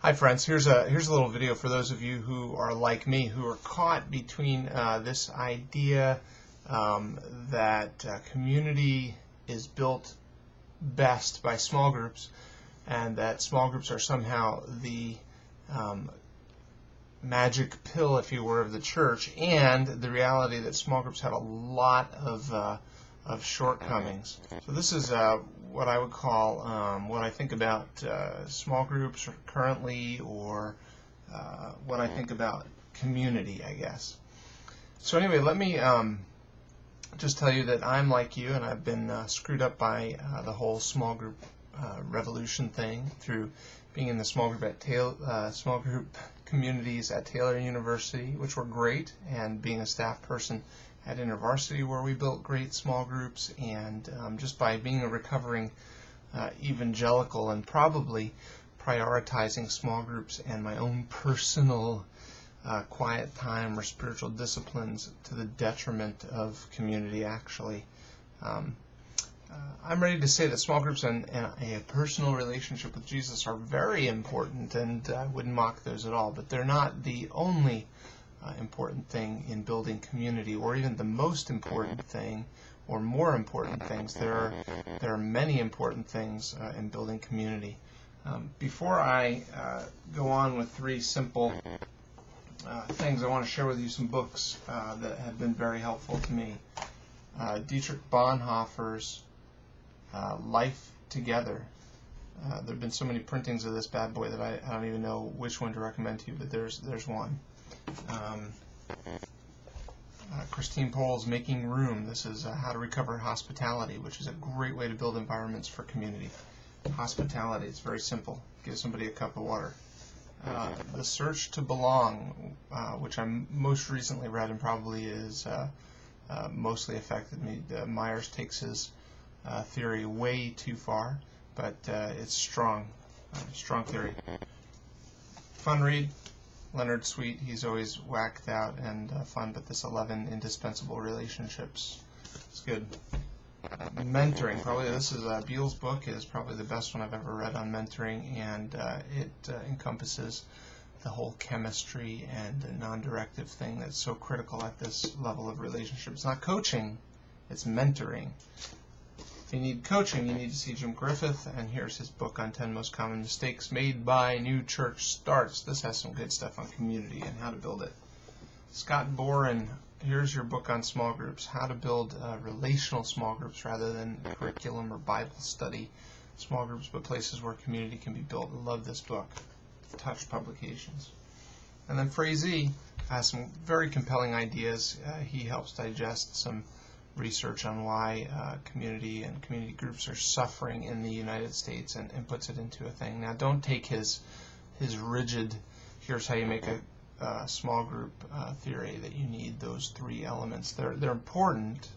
Hi friends, here's a little video for those of you who are like me, who are caught between this idea that community is built best by small groups, and that small groups are somehow the magic pill, if you were, of the church, and the reality that small groups have a lot of shortcomings. So this is what I would call what I think about small groups currently, or what I think about community, I guess. So anyway, let me just tell you that I'm like you, and I've been screwed up by the whole small group revolution thing through being in the small group communities at Taylor University, which were great, and being a staff person at InterVarsity, where we built great small groups, and just by being a recovering evangelical and probably prioritizing small groups and my own personal quiet time or spiritual disciplines to the detriment of community, actually. I'm ready to say that small groups and a personal relationship with Jesus are very important, and I wouldn't mock those at all, but they're not the only important thing in building community, or even the most important thing, or more important things. There are many important things in building community. Before I go on with three simple things, I want to share with you some books that have been very helpful to me. Dietrich Bonhoeffer's Life Together. There have been so many printings of this bad boy that I don't even know which one to recommend to you, but there's one. Christine Pohl's Making Room. This is How to Recover Hospitality, which is a great way to build environments for community. Hospitality, it's very simple. Give somebody a cup of water. The Search to Belong, which I most recently read and probably is mostly affected me. Myers takes his theory way too far, but it's strong theory. Fun read. Leonard Sweet, he's always whacked out and fun, but this 11 Indispensable Relationships is good. Mentoring, probably this is Beale's book, is probably the best one I've ever read on mentoring, and it encompasses the whole chemistry and non-directive thing that's so critical at this level of relationship. It's not coaching, it's mentoring. If you need coaching, you need to see Jim Griffith, and here's his book on 10 Most Common Mistakes Made by New Church Starts. This has some good stuff on community and how to build it. Scott Boren, here's your book on small groups, how to build relational small groups rather than curriculum or Bible study small groups, but places where community can be built. I love this book. Touch Publications. And then Frazee has some very compelling ideas. He helps digest some research on why community and community groups are suffering in the United States, and puts it into a thing. Now, don't take his rigid, here's how you make a small group theory, that you need those three elements. They're important,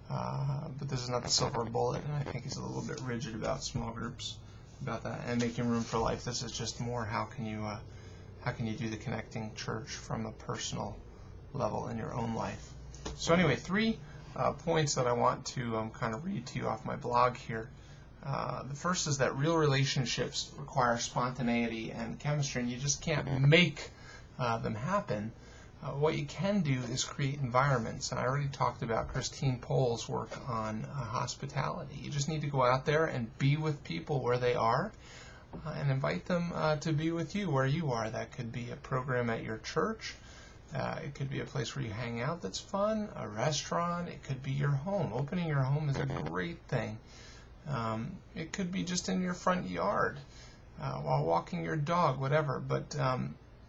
but this is not the silver bullet, and I think he's a little bit rigid about small groups, about that. And Making Room for Life, this is just more how can you do the connecting church from a personal level in your own life. So anyway, three points that I want to kind of read to you off my blog here. The first is that real relationships require spontaneity and chemistry, and you just can't make them happen. What you can do is create environments, and I already talked about Christine Pohl's work on hospitality. You just need to go out there and be with people where they are, and invite them to be with you where you are. That could be a program at your church. It could be a place where you hang out that's fun, a restaurant. It could be your home. Opening your home is a great thing. It could be just in your front yard while walking your dog, whatever. But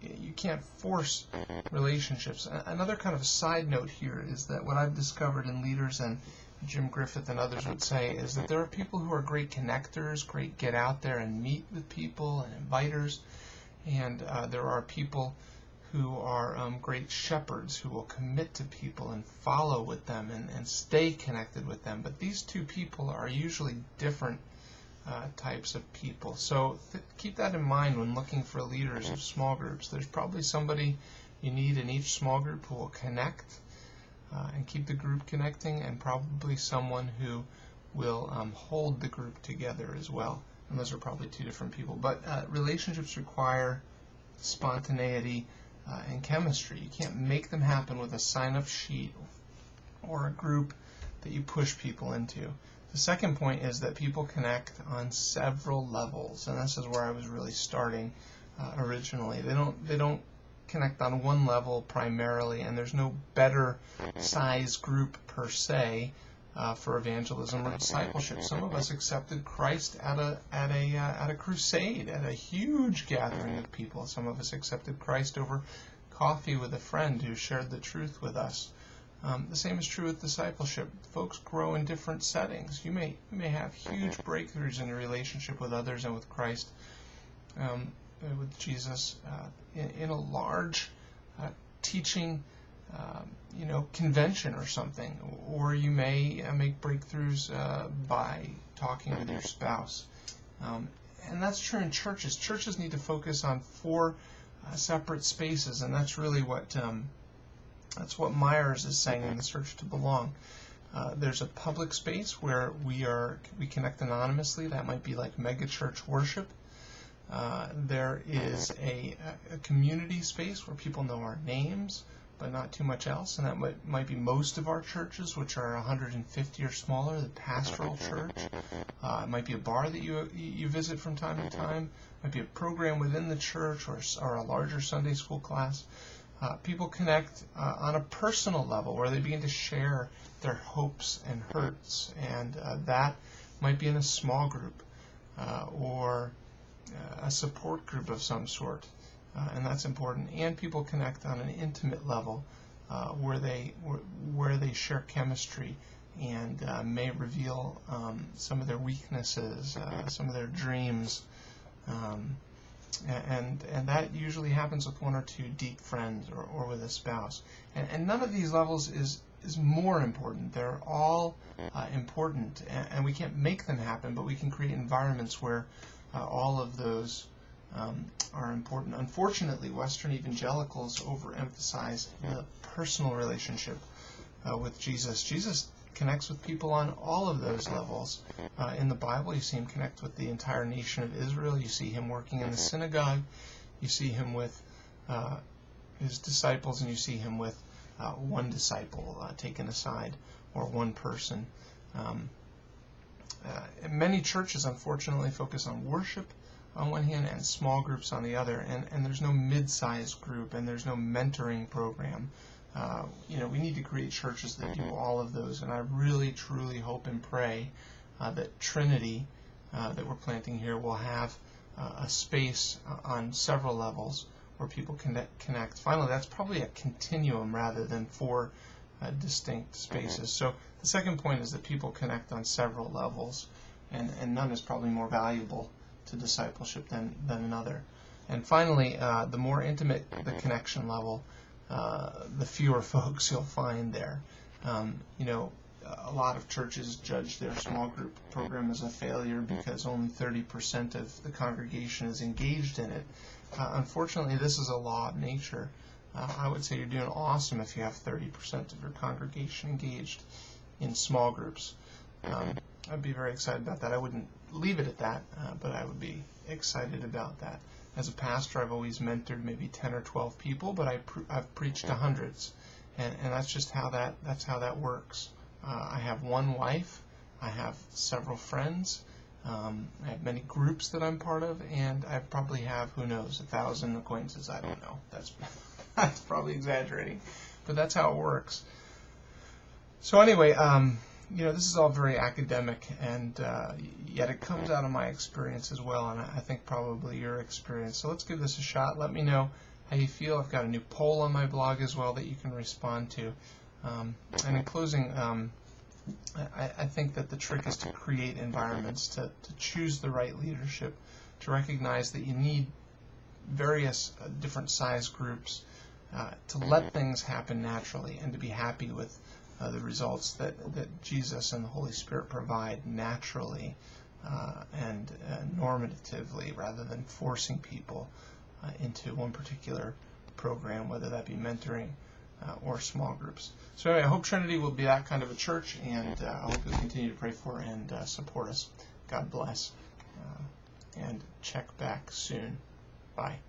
you can't force relationships. Another kind of a side note here is that what I've discovered in leaders, and Jim Griffith and others would say, is that there are people who are great connectors, great get out there and meet with people and inviters, and there are people who are great shepherds who will commit to people and follow with them and stay connected with them. But these two people are usually different types of people. So keep that in mind when looking for leaders of small groups. There's probably somebody you need in each small group who will connect and keep the group connecting, and probably someone who will hold the group together as well. and those are probably two different people. But relationships require spontaneity and chemistry. You can't make them happen with a sign-up sheet or a group that you push people into. The second point is that people connect on several levels, and this is where I was really starting originally. They don't connect on one level primarily, and there's no better size group per se for evangelism or discipleship. Some of us accepted Christ at a crusade, at a huge gathering of people. Some of us accepted Christ over coffee with a friend who shared the truth with us. The same is true with discipleship. Folks grow in different settings. You may have huge breakthroughs in your relationship with others and with Christ, with Jesus, in a large teaching convention or something, or you may make breakthroughs by talking with your spouse. And that's true in churches. Churches need to focus on 4 separate spaces, and that's really what Myers is saying in The Search to Belong. There's a public space where we connect anonymously. That might be like megachurch worship. There is a community space where people know our names, but not too much else, and that might be most of our churches, which are 150 or smaller, the pastoral church. It might be a bar that you visit from time to time. It might be a program within the church or a larger Sunday school class. People connect on a personal level where they begin to share their hopes and hurts, and that might be in a small group or a support group of some sort. And that's important. And people connect on an intimate level where they share chemistry and may reveal some of their weaknesses, some of their dreams, and that usually happens with 1 or 2 deep friends or with a spouse. And none of these levels is more important. They're all important, and we can't make them happen, but we can create environments where all of those are important. Unfortunately, Western evangelicals overemphasize the personal relationship with Jesus. Jesus connects with people on all of those levels. In the Bible, you see him connect with the entire nation of Israel. You see him working in the synagogue. You see him with his disciples, and you see him with one disciple taken aside, or one person. Many churches, unfortunately, focus on worship on one hand and small groups on the other, and there's no mid-sized group, and there's no mentoring program. We need to create churches that do all of those, and I really, truly hope and pray that Trinity that we're planting here will have a space on several levels where people connect. Finally, that's probably a continuum rather than 4 distinct spaces. So the second point is that people connect on several levels, and none is probably more valuable to discipleship than another. And finally, the more intimate the connection level, the fewer folks you'll find there. A lot of churches judge their small group program as a failure because only 30% of the congregation is engaged in it. Unfortunately, this is a law of nature. I would say you're doing awesome if you have 30% of your congregation engaged in small groups. I'd be very excited about that. I wouldn't leave it at that, but I would be excited about that. As a pastor, I've always mentored maybe 10 or 12 people, but I've preached to hundreds, and that's just how that works. I have one wife, I have several friends, I have many groups that I'm part of, and I probably have, who knows, 1,000 acquaintances. I don't know. That's probably exaggerating, but that's how it works. So anyway, this is all very academic, and yet it comes out of my experience as well, and I think probably your experience. So let's give this a shot. Let me know how you feel. I've got a new poll on my blog as well that you can respond to. And in closing, I think that the trick is to create environments, to choose the right leadership, to recognize that you need various different size groups, to let things happen naturally, and to be happy with the results that Jesus and the Holy Spirit provide naturally and normatively, rather than forcing people into one particular program, whether that be mentoring or small groups. So anyway, I hope Trinity will be that kind of a church, and I hope you'll continue to pray for and support us. God bless. and check back soon. Bye.